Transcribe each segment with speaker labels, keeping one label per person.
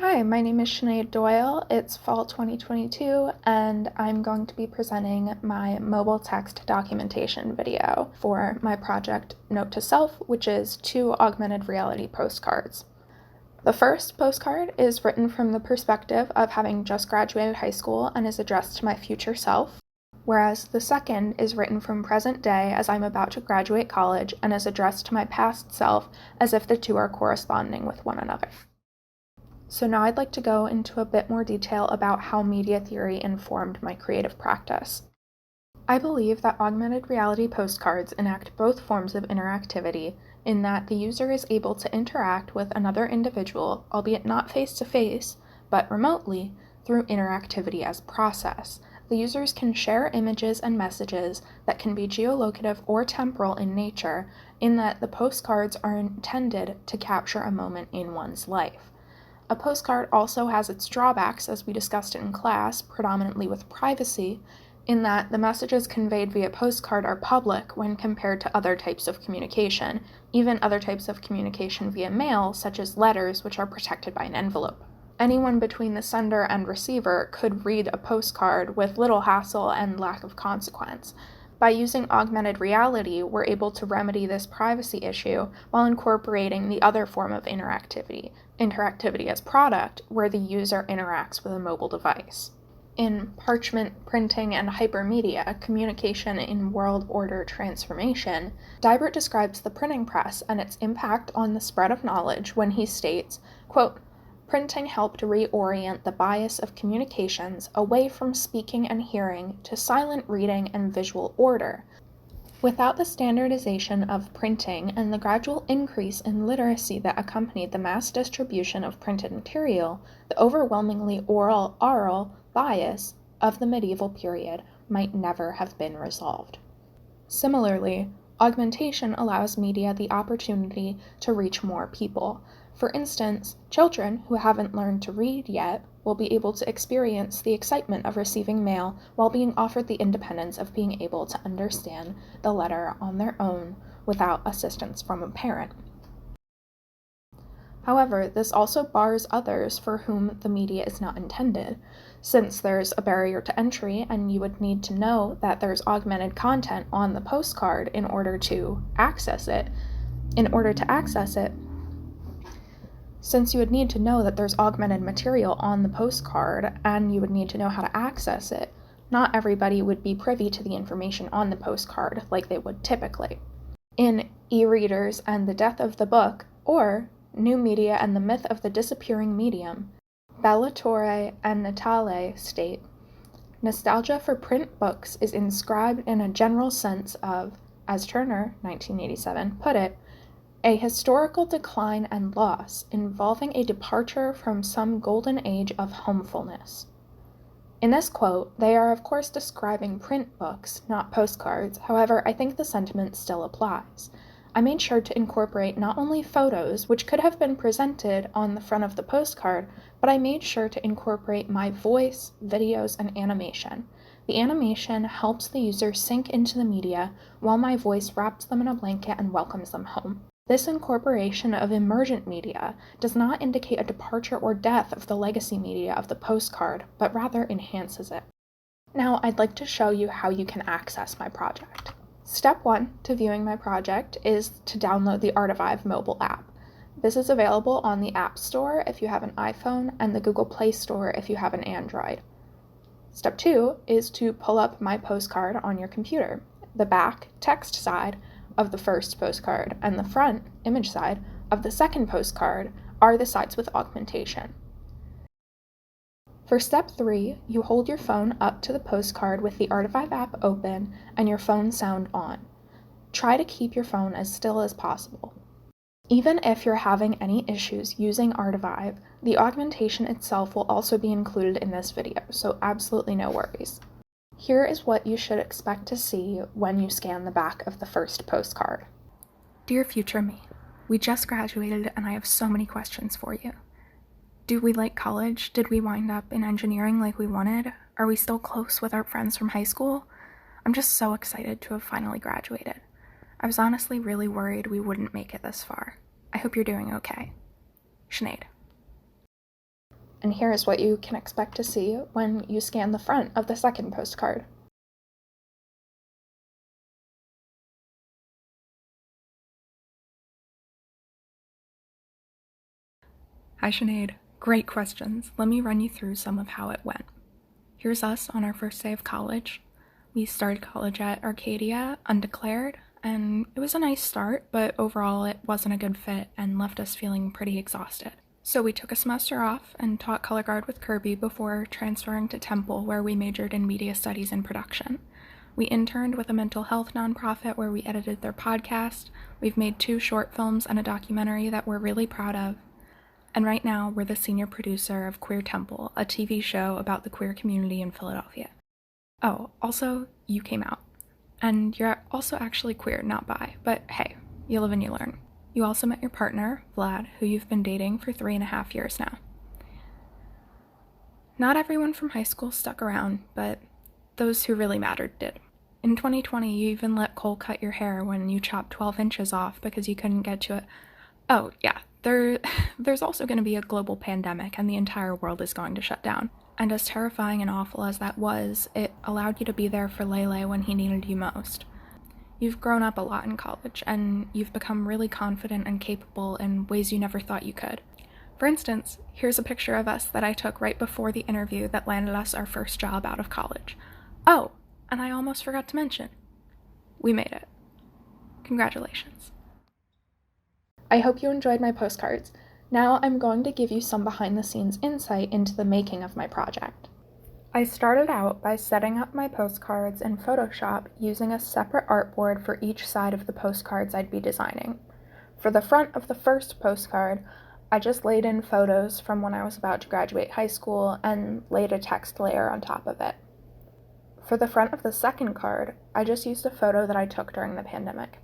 Speaker 1: Hi, my name is Sinead Doyle. It's fall 2022, and I'm going to be presenting my mobile text documentation video for my project Note to Self, which is 2 augmented reality postcards. The first postcard is written from the perspective of having just graduated high school and is addressed to my future self, whereas the second is written from present day as I'm about to graduate college and is addressed to my past self as if the two are corresponding with one another. So now I'd like to go into a bit more detail about how media theory informed my creative practice. I believe that augmented reality postcards enact both forms of interactivity in that the user is able to interact with another individual, albeit not face-to-face, but remotely, through interactivity as process. The users can share images and messages that can be geolocative or temporal in nature, in that the postcards are intended to capture a moment in one's life. A postcard also has its drawbacks, as we discussed in class, predominantly with privacy, in that the messages conveyed via postcard are public when compared to other types of communication, even other types of communication via mail, such as letters, which are protected by an envelope. Anyone between the sender and receiver could read a postcard with little hassle and lack of consequence. By using augmented reality, we're able to remedy this privacy issue while incorporating the other form of interactivity as product, where the user interacts with a mobile device. In Parchment, Printing, and Hypermedia, Communication in World Order Transformation, Dibert describes the printing press and its impact on the spread of knowledge when he states, quote, "Printing helped reorient the bias of communications away from speaking and hearing to silent reading and visual order. Without the standardization of printing and the gradual increase in literacy that accompanied the mass distribution of printed material, the overwhelmingly oral bias of the medieval period might never have been resolved." Similarly, augmentation allows media the opportunity to reach more people. For instance, children who haven't learned to read yet will be able to experience the excitement of receiving mail while being offered the independence of being able to understand the letter on their own without assistance from a parent. However, this also bars others for whom the media is not intended, since there's a barrier to entry and you would need to know that there's augmented content on the postcard in order to access it. Since you would need to know that there's augmented material on the postcard and you would need to know how to access it, not everybody would be privy to the information on the postcard like they would typically. In E-Readers and the Death of the Book, or New Media and the Myth of the Disappearing Medium, Bellatorre and Natale state, "Nostalgia for print books is inscribed in a general sense of, as Turner, 1987, put it, a historical decline and loss involving a departure from some golden age of homefulness." In this quote, they are of course describing print books, not postcards. However, I think the sentiment still applies. I made sure to incorporate not only photos, which could have been presented on the front of the postcard, but I made sure to incorporate my voice, videos, and animation. The animation helps the user sink into the media, while my voice wraps them in a blanket and welcomes them home. This incorporation of emergent media does not indicate a departure or death of the legacy media of the postcard, but rather enhances it. Now, I'd like to show you how you can access my project. Step 1 to viewing my project is to download the Artivive mobile app. This is available on the App Store if you have an iPhone and the Google Play Store if you have an Android. Step 2 is to pull up my postcard on your computer. The back, text side, of the first postcard and the front, image side, of the second postcard are the sides with augmentation. For step 3, you hold your phone up to the postcard with the Artivive app open and your phone sound on. Try to keep your phone as still as possible. Even if you're having any issues using Artivive, the augmentation itself will also be included in this video, so absolutely no worries. Here is what you should expect to see when you scan the back of the first postcard. Dear future me, we just graduated and I have so many questions for you. Do we like college? Did we wind up in engineering like we wanted? Are we still close with our friends from high school? I'm just so excited to have finally graduated. I was honestly really worried we wouldn't make it this far. I hope you're doing okay. Sinead. And here's what you can expect to see when you scan the front of the second postcard. Hi Sinead, great questions. Let me run you through some of how it went. Here's us on our first day of college. We started college at Arcadia, undeclared, and it was a nice start, but overall it wasn't a good fit and left us feeling pretty exhausted. So we took a semester off and taught color guard with Kirby before transferring to Temple, where we majored in media studies and production. We interned with a mental health nonprofit where we edited their podcast. We've made 2 short films and a documentary that we're really proud of. And right now, we're the senior producer of Queer Temple, a TV show about the queer community in Philadelphia. Oh, also, you came out. And you're also actually queer, not bi, but hey, you live and you learn. You also met your partner, Vlad, who you've been dating for 3.5 years now. Not everyone from high school stuck around, but those who really mattered did. In 2020, you even let Cole cut your hair when you chopped 12 inches off because you couldn't get to it. Oh, yeah, there's also going to be a global pandemic and the entire world is going to shut down. And as terrifying and awful as that was, it allowed you to be there for Lele when he needed you most. You've grown up a lot in college, and you've become really confident and capable in ways you never thought you could. For instance, here's a picture of us that I took right before the interview that landed us our first job out of college. Oh, and I almost forgot to mention, we made it. Congratulations. I hope you enjoyed my postcards. Now I'm going to give you some behind-the-scenes insight into the making of my project. I started out by setting up my postcards in Photoshop using a separate artboard for each side of the postcards I'd be designing. For the front of the first postcard, I just laid in photos from when I was about to graduate high school and laid a text layer on top of it. For the front of the second card, I just used a photo that I took during the pandemic.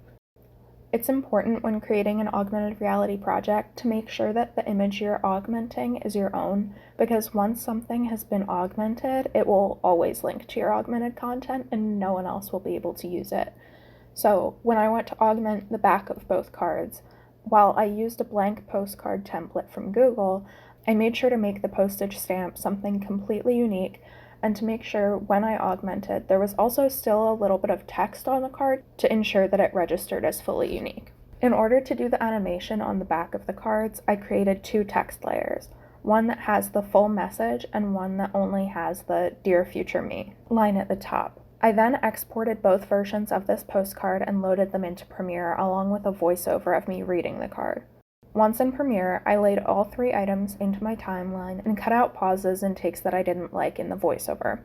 Speaker 1: It's important when creating an augmented reality project to make sure that the image you're augmenting is your own, because once something has been augmented, it will always link to your augmented content and no one else will be able to use it. So when I went to augment the back of both cards, while I used a blank postcard template from Google, I made sure to make the postage stamp something completely unique and to make sure when I augmented, there was also still a little bit of text on the card to ensure that it registered as fully unique. In order to do the animation on the back of the cards, I created 2 text layers, one that has the full message and one that only has the Dear Future Me line at the top. I then exported both versions of this postcard and loaded them into Premiere along with a voiceover of me reading the card. Once in Premiere, I laid all 3 items into my timeline and cut out pauses and takes that I didn't like in the voiceover.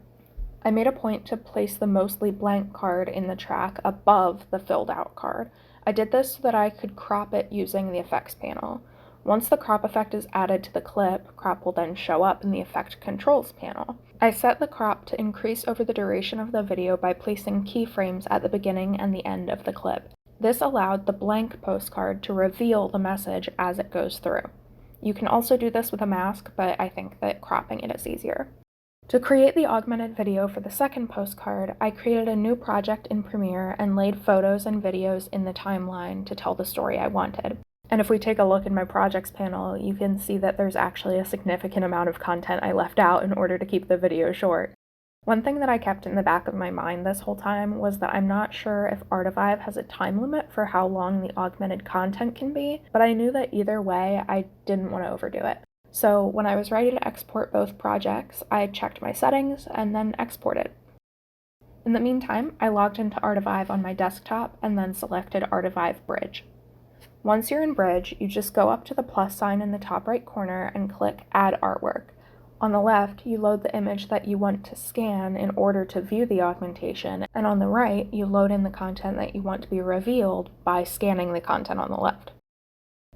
Speaker 1: I made a point to place the mostly blank card in the track above the filled out card. I did this so that I could crop it using the effects panel. Once the crop effect is added to the clip, crop will then show up in the effect controls panel. I set the crop to increase over the duration of the video by placing keyframes at the beginning and the end of the clip. This allowed the blank postcard to reveal the message as it goes through. You can also do this with a mask, but I think that cropping it is easier. To create the augmented video for the second postcard, I created a new project in Premiere and laid photos and videos in the timeline to tell the story I wanted. And if we take a look in my projects panel, you can see that there's actually a significant amount of content I left out in order to keep the video short. One thing that I kept in the back of my mind this whole time was that I'm not sure if Artivive has a time limit for how long the augmented content can be, but I knew that either way, I didn't want to overdo it. So when I was ready to export both projects, I checked my settings and then exported. In the meantime, I logged into Artivive on my desktop and then selected Artivive Bridge. Once you're in Bridge, you just go up to the plus sign in the top right corner and click Add Artwork. On the left, you load the image that you want to scan in order to view the augmentation, and on the right, you load in the content that you want to be revealed by scanning the content on the left.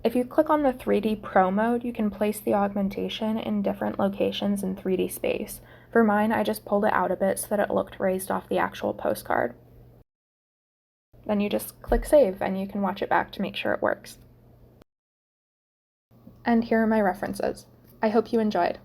Speaker 1: If you click on the 3D Pro mode, you can place the augmentation in different locations in 3D space. For mine, I just pulled it out a bit so that it looked raised off the actual postcard. Then you just click Save, and you can watch it back to make sure it works. And here are my references. I hope you enjoyed.